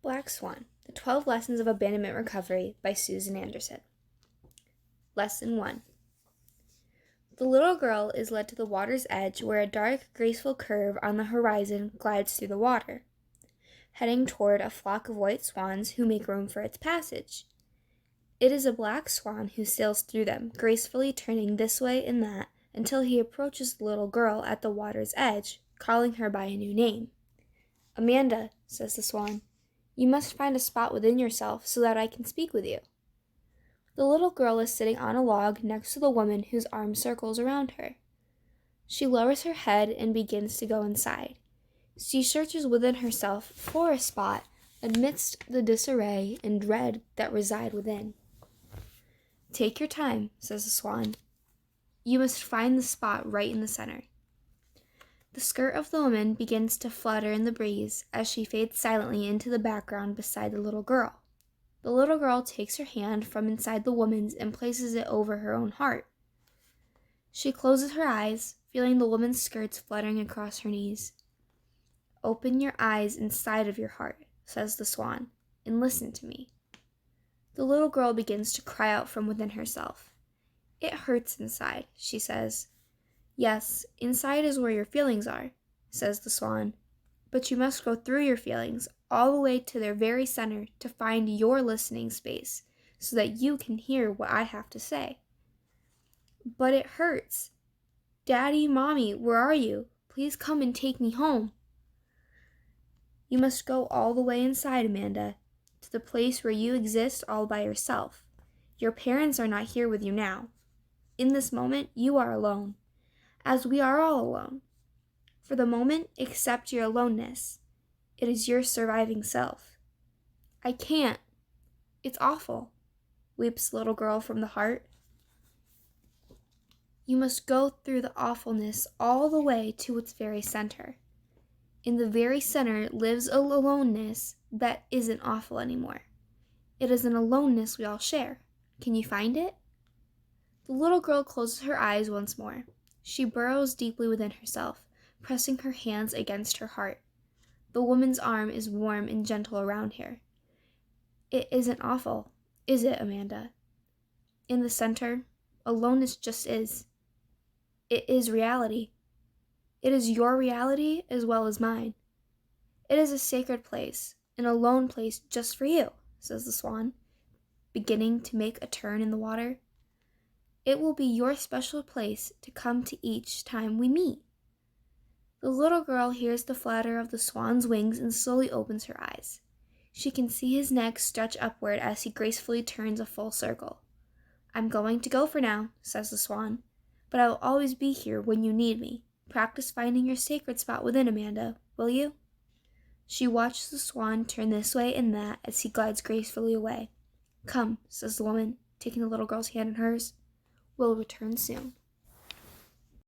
Black Swan, The 12 Lessons of Abandonment Recovery by Susan Anderson. Lesson 1. The little girl is led to the water's edge where a dark, graceful curve on the horizon glides through the water, heading toward a flock of white swans who make room for its passage. It is a black swan who sails through them, gracefully turning this way and that until he approaches the little girl at the water's edge, calling her by a new name. "Amanda," says the swan, "you must find a spot within yourself so that I can speak with you." The little girl is sitting on a log next to the woman whose arm circles around her. She lowers her head and begins to go inside. She searches within herself for a spot amidst the disarray and dread that reside within. "Take your time," says the swan. "You must find the spot right in the center." The skirt of the woman begins to flutter in the breeze as she fades silently into the background beside the little girl. The little girl takes her hand from inside the woman's and places it over her own heart. She closes her eyes, feeling the woman's skirts fluttering across her knees. "Open your eyes inside of your heart," says the swan, "and listen to me." The little girl begins to cry out from within herself. "It hurts inside," she says. "Yes, inside is where your feelings are," says the swan, "but you must go through your feelings all the way to their very center to find your listening space so that you can hear what I have to say." "But it hurts. Daddy, Mommy, where are you? Please come and take me home." You must go all the way inside, Amanda, to the place where you exist all by yourself. Your parents are not here with you now. In this moment, you are alone, as we are all alone. For the moment, accept your aloneness. It is your surviving self. "I can't. It's awful," weeps the little girl from the heart. You must go through the awfulness all the way to its very center. In the very center lives a aloneness that isn't awful anymore. It is an aloneness we all share. Can you find it? The little girl closes her eyes once more. She burrows deeply within herself, pressing her hands against her heart. The woman's arm is warm and gentle around her. It isn't awful, is it, Amanda? In the center, aloneness just is. It is reality. It is your reality as well as mine. It is a sacred place, an alone place just for you, says the swan, beginning to make a turn in the water. It will be your special place to come to each time we meet. The little girl hears the flutter of the swan's wings and slowly opens her eyes. She can see his neck stretch upward as he gracefully turns a full circle. "I'm going to go for now," says the swan, "but I will always be here when you need me. Practice finding your sacred spot within, Amanda, will you?" She watches the swan turn this way and that as he glides gracefully away. "Come," says the woman, taking the little girl's hand in hers. "We'll return soon."